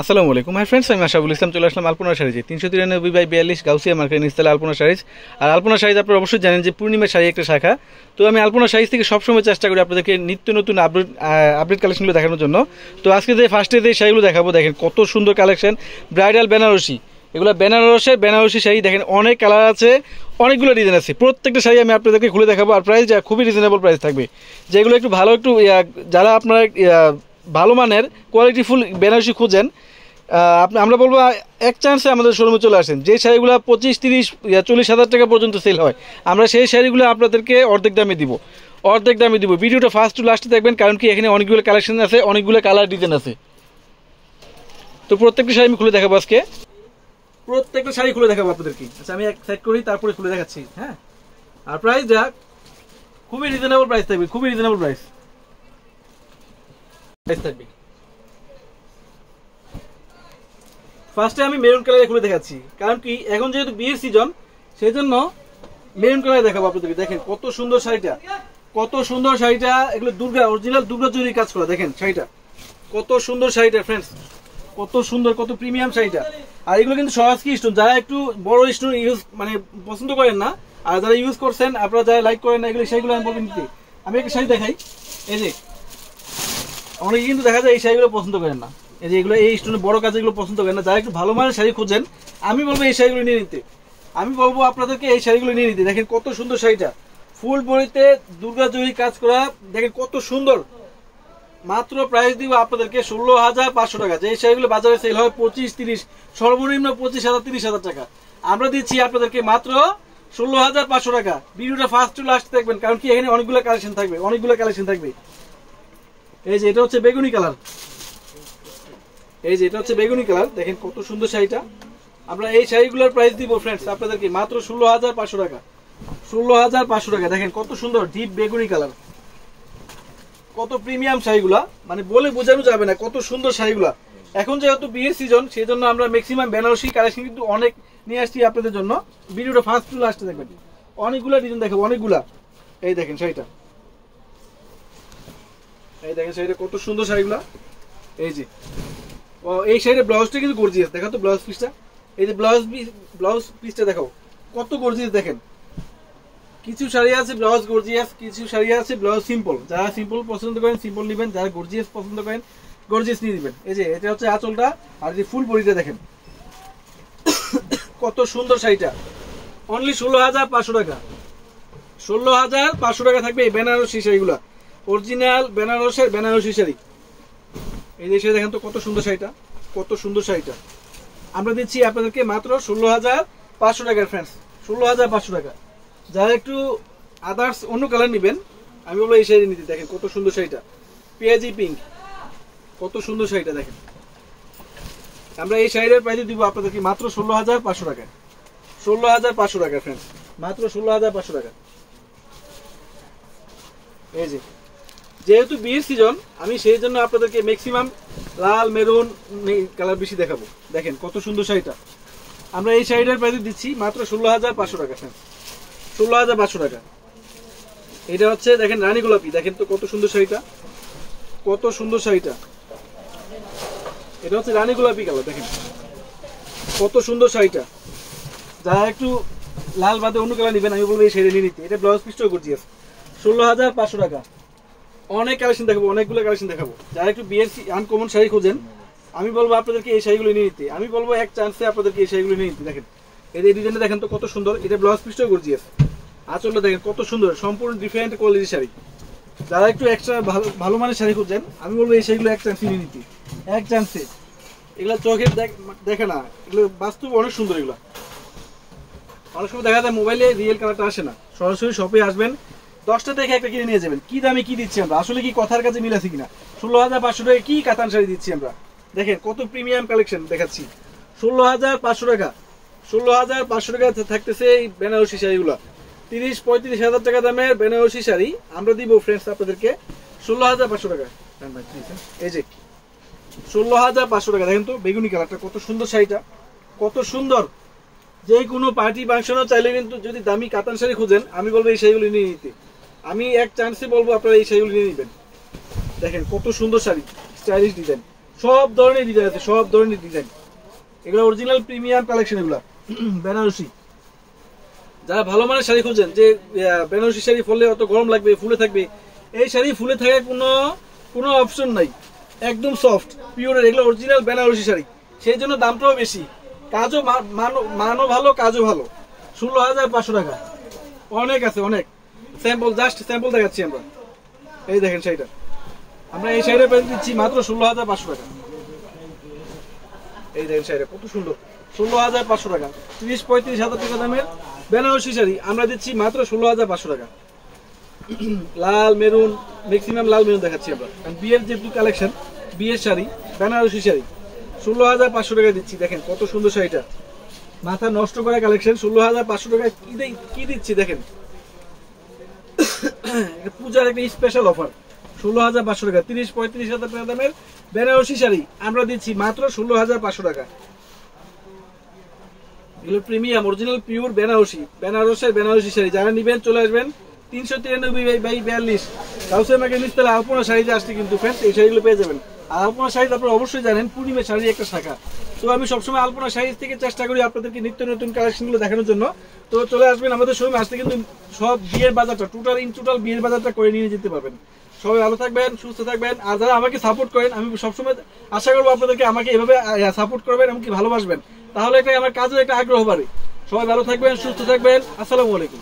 আসসালামু আলাইকুম hi friends, আমি আশাফুল ইসলাম চলে আসলাম আলপনা শাড়িতে 393/42 গাউসিয়া মার্কেট নিচতলা আলপনা শাড়িজ। আর আলপনা শাড়িজ আপনারা অবশ্যই জানেন যে পূর্ণিমার শাড়ি একটা শাখা। তো আমি আলপনা শাড়িজ থেকে সবসময় চেষ্টা করি আপনাদেরকে নিত্য নতুন আপডেট কালেকশনগুলো দেখানোর জন্য। তো আজকে যে ফার্স্টে যে শাড়িগুলো দেখাবো, দেখেন কত সুন্দর কালেকশন, ব্রাইডাল বেনারসি। এগুলো বেনারসি শাড়ি, দেখেন অনেক কালার আছে, অনেকগুলো ডিজাইন আছে। প্রত্যেকটা শাড়ি আমি আপনাদেরকে খুলে দেখাবো, আর প্রাইস খুবই রিজনেবল প্রাইস থাকবে। যেগুলো একটু ভালো, একটু যারা আপনারা ভালো মানের কোয়ালিটিফুল বেনারসি খুঁজেন, আমরা বলবো এক চান্সে আমাদের শোরুমে চলে আসেন। যে শাড়িগুলো 25, 30, 40 হাজার টাকা পর্যন্ত সেল হয়, আমরা সেই শাড়িগুলো আপনাদেরকে অর্ধেক দামে দিব। ভিডিওটা ফার্স্ট টু লাস্টে দেখবেন, কারণ কি এখানে অনেকগুলো কালেকশন আছে, অনেকগুলো কালার ডিজাইন আছে। তো প্রত্যেকটা শাড়ি আমি খুলে দেখাবো আজকে, প্রত্যেকটা শাড়ি খুলে দেখাবো আপনাদেরকে। আচ্ছা, আমি এক সাইড করি, তারপরে খুলে দেখাচ্ছি। হ্যাঁ, আর প্রাইস খুবই রিজনেবল প্রাইস থাকবে, খুবই রিজনেবল প্রাইস থাকবে। ফার্স্টে আমি মেরুন কালারে খুলে দেখাচ্ছি, কারণ কি এখন যেহেতু বিয়ের সিজন, সেই জন্য মেরুন কালারে দেখাবো আপনাদেরকে। দেখেন কত সুন্দর শাড়িটা, কত সুন্দর শাড়িটা। এগুলো অরিজিনাল দুর্গা জরির কাজ করা। দেখেন শাড়িটা কত সুন্দর, শাড়িটা ফ্রেন্ডস কত সুন্দর, কত প্রিমিয়াম শাড়িটা। আর এগুলো কিন্তু সরাসরি স্টোন, যারা একটু বড় স্টোন ইউজ পছন্দ করেন না, আর যারা ইউজ করছেন, আপনারা যারা লাইক করেন না, এগুলো শাড়িগুলো আমি বলবেন নিতে। আমি একটা শাড়ি দেখাই, এই যে অনেকে কিন্তু দেখা যায় এই শাড়িগুলো পছন্দ করেন না, এই যে এগুলো এই স্টোনের বড় কাজ, এগুলো পছন্দ করেন না। যারা একটু ভালো মানের শাড়ি খুঁজেন, আমি বলবো এই শাড়িগুলো নিয়ে নিতে। আমি বলবো আপনাদেরকে এই শাড়িগুলো নিয়ে নিতে। দেখেন কত সুন্দর শাড়িটা, ফুল বড়িতে দুর্গা জরি কাজ করা। দেখেন কত সুন্দর। মাত্র প্রাইস দিব আপনাদেরকে 16,500 টাকা। যে শাড়িগুলো বাজারে সেল হয় 25, 30, সর্বনিম্ন 25,000, 30,000 টাকা, আমরা দিচ্ছি আপনাদেরকে মাত্র 16,500 টাকা। ভিডিওটা ফার্স্ট টু লাস্ট দেখবেন, কারণ কি এখানে অনেকগুলো কালেকশন থাকবে। এই যে এটা হচ্ছে বেগুনি কালার, দেখেন কত সুন্দর শাড়িটা। আমরা এই শাড়িগুলোর প্রাইস দিব ফ্রেন্ডস আপনাদেরকে মাত্র 16,500 টাকা। 16,500 টাকা। দেখেন কত সুন্দর ডিপ বেগুনি কালার, কত প্রিমিয়াম শাড়িগুলা, মানে বলে বোঝানো যাবে না কত সুন্দর শাড়িগুলা। এখন যেহেতু বিয়ের সিজন, সেই জন্য আমরা ম্যাক্সিমাম বেনারসি কালেকশন কিন্তু অনেক নিয়ে আসছি আপনাদের জন্য। ভিডিওটা ফার্স্ট টু লাস্টে দেখবেন, অনেকগুলা ডিজাইন দেখাবো, অনেকগুলা। এই দেখেন শাড়িটা, কত সুন্দর শাড়িগুলা। এই যে এই শাড়ির ব্লাউজটা কিন্তু গর্জিয়াস। দেখো তো ব্লাউজ পিসটা, এই যে ব্লাউজ পিসটা দেখো কত গর্জিয়াস। দেখেন কিছু শাড়ি আছে ব্লাউজ গর্জিয়াস, কিছু শাড়ি আছে ব্লাউজ সিম্পল। যারা সিম্পল পছন্দ করেন সিম্পল নেবেন, যারা গর্জিয়াস পছন্দ করেন গর্জিয়াস নিয়ে নেবেন। এই যে এটা হচ্ছে আঁচলটা, আর যে ফুল বডিটা দেখেন কত সুন্দর শাড়িটা। অনলি 16,500 টাকা। 16,500 টাকা থাকবে এই বেনারসি শাড়িগুলা, অরিজিনাল বেনারসের বেনারসি শাড়ি। এই যে দেখেন তো কত সুন্দর শাড়িটা, কত সুন্দর শাড়িটা। আমরা দিচ্ছি আপনাদেরকে মাত্র 16,500 টাকার ফ্রেন্ডস, 16,500 টাকা। যারা একটু আদার্স অন্য কালার নেবেন, আমি বলবো এই শাড়ি নিতে। দেখেন কত সুন্দর শাড়িটা, পেঁয়াজি পিঙ্ক, কত সুন্দর শাড়িটা। দেখেন আমরা এই শাড়ির প্রাইস দিব আপনাদেরকে মাত্র 16,500 টাকা। 16,500 টাকা ফ্রেন্ডস, মাত্র 16,500 টাকা। এই যে যেহেতু বিয়ের সিজন, আমি সেই জন্য আপনাদেরকে ম্যাক্সিমাম লাল মেরুন কালার বেশি দেখাবো। দেখেন কত সুন্দর শাড়িটা। আমরা এই শাড়িটার প্রাইস দিচ্ছি মাত্র 16,500 টাকা ফ্রেন্ডস, 16,500 টাকা। এটা হচ্ছে দেখেন রানী গোলাপি, দেখেন তো কত সুন্দর শাড়িটা, কত সুন্দর শাড়িটা। এটা হচ্ছে রানী গোলাপি কালার, দেখেন কত সুন্দর শাড়িটা। যারা একটু লাল বাদে অন্য কালার নেবেন, আমি বলবো এই শাড়ি নিয়ে নিতে। এটা ব্লাউজ পিসটাও গর্জিয়াস। 16,500 টাকা। অনেক কালেকশন দেখাবো, অনেকগুলো কালেকশন দেখাবো। যারা একটু বিয়ের আনকমন শাড়ি খোঁজেন, আমি বলবো আপনাদেরকে এই শাড়িগুলো নিয়ে নিতে। আমি বলবো এক চান্সে আপনাদেরকে এই শাড়িগুলো নিয়ে নিতে। দেখেন এই ডিজাইনটা দেখেন তো কত সুন্দর। এটা ব্লাউজ পিসটাও গর্জিয়াস, আঁচলটা দেখেন কত সুন্দর, সম্পূর্ণ ডিফারেন্ট কোয়ালিটির শাড়ি। যারা একটু এক্সট্রা ভালো মানের শাড়ি খুঁজছেন, আমি বলবো এই শাড়িগুলো এক চান্সে নিয়ে নিতে, এক চান্সে। এগুলো চোখের দেখে না, এগুলো বাস্তব অনেক সুন্দর। এগুলো অনেক সময় দেখা যায় মোবাইলে রিয়েল কালারটা আসে না, সরাসরি শপে আসবেন, 10টা দেখে একটা কিনে নিয়ে যাবেন। কি দামে কি দিচ্ছি আমরা, আসলে কি কথার কাছে মিল আছে কিনা। 16,500 টাকা কি কাতান শাড়ি দিচ্ছি আমরা। দেখেন কত প্রিমিয়াম কালেকশন দেখাচ্ছি। 16,500 টাকা। 16,500 টাকা থাকতেছে এই বেনারসি শাড়িগুলো। 30-35 হাজার টাকা দামের বেনারসি শাড়ি আমরা দিব ফ্রেন্ডস আপনাদেরকে 16,500 টাকা। এই যে 16,500 টাকা। দেখেন তো বেগুনি কালারটা কত সুন্দর শাড়িটা, কত সুন্দর। যে কোনো পার্টি ফাংশনও চাইলে কিন্তু যদি দামি কাতান শাড়ি খুঁজেন, আমি বলবো এই শাড়িগুলো নিয়ে নিতে। আমি এক চান্সে বলবো আপনারা এই শাড়িগুলো নিয়ে নেবেন। দেখেন কত সুন্দর শাড়ি, স্টাইলিশ ডিজাইন। সব ধরনের ডিজাইন আছে, সব ধরনের ডিজাইন। এগুলো অরিজিনাল প্রিমিয়াম কালেকশন, এগুলা বেনারসি। যারা ভালো মানের শাড়ি খুঁজছেন, যে বেনারসি শাড়ি ফলে অত গরম লাগবে, ফুলে থাকবে, এই শাড়ি ফুলে থাকার কোনো অপশন নাই, একদম সফট পিওরের, এগুলো অরিজিনাল বেনারসি শাড়ি, সেই জন্য দামটাও বেশি, কাজও মানও ভালো, কাজও ভালো। 16,500 টাকা। অনেক আছে, অনেক স্যাম্পল, জাস্ট স্যাম্পল দেখাচ্ছি আমরা। এই দেখেন শাড়িটা, আমরা এই শাড়িটা প্রাইস দিচ্ছি মাত্র 16,500 টাকা। এই দেখেন শাড়িটা কত সুন্দর, 16,500 টাকা। 30-35 হাজার টাকা দামের বেনারসি শাড়ি আমরা দিচ্ছি মাত্র 16,500 টাকা। লাল মেরুন, ম্যাক্সিমাম লাল মেরুন দেখাচ্ছি আমরা, কারণ বিয়ের যেহেতু কালেকশন, বিয়ের শাড়ি, বেনারসি শাড়ি 16,500 টাকা দিচ্ছি। দেখেন কত সুন্দর শাড়িটা, মাথা নষ্ট করা কালেকশন। 16,500 টাকা কি দিচ্ছি দেখেন, পূজার একটা স্পেশাল অফার। 16,500 টাকা, 30-35 হাজার টাকা দামের বেনারসি শাড়ি আমরা দিচ্ছি মাত্র 16,500 টাকা। এগুলো প্রিমিয়াম অরিজিনাল পিওর বেনারসের বেনারসি শাড়ি। যারা নিবেন চলে আসবেন 393/42 কাউসার মার্কেট নিচতলা আলপনা শাড়িতে আসতে কিন্তু ফ্রেন্ডস এই শাড়িগুলো পেয়ে যাবেন। আর আলপনা শাড়ি আপনারা অবশ্যই জানেন পূর্ণিমা শাড়ির একটা শাখা। তো আমি সবসময় আলপনা শাড়ি থেকে চেষ্টা করি আপনাদেরকে নিত্য নতুন কালেকশনগুলো দেখানোর জন্য। তো চলে আসবেন আমাদের শোরুমে, আসতে কিন্তু সব বিয়ের বাজারটা টোটাল বিয়ের বাজারটা করে নিয়ে যেতে পারবেন। সবাই ভালো থাকবেন, সুস্থ থাকবেন। আর যারা আমাকে সাপোর্ট করেন, আমি সবসময় আশা করবো আপনাদেরকে আমাকে এভাবে সাপোর্ট করবেন, এমনকি ভালোবাসবেন, তাহলে এটা আমার কাজের একটা আগ্রহ বাড়ে। সবাই ভালো থাকবেন, সুস্থ থাকবেন। আসসালামু আলাইকুম।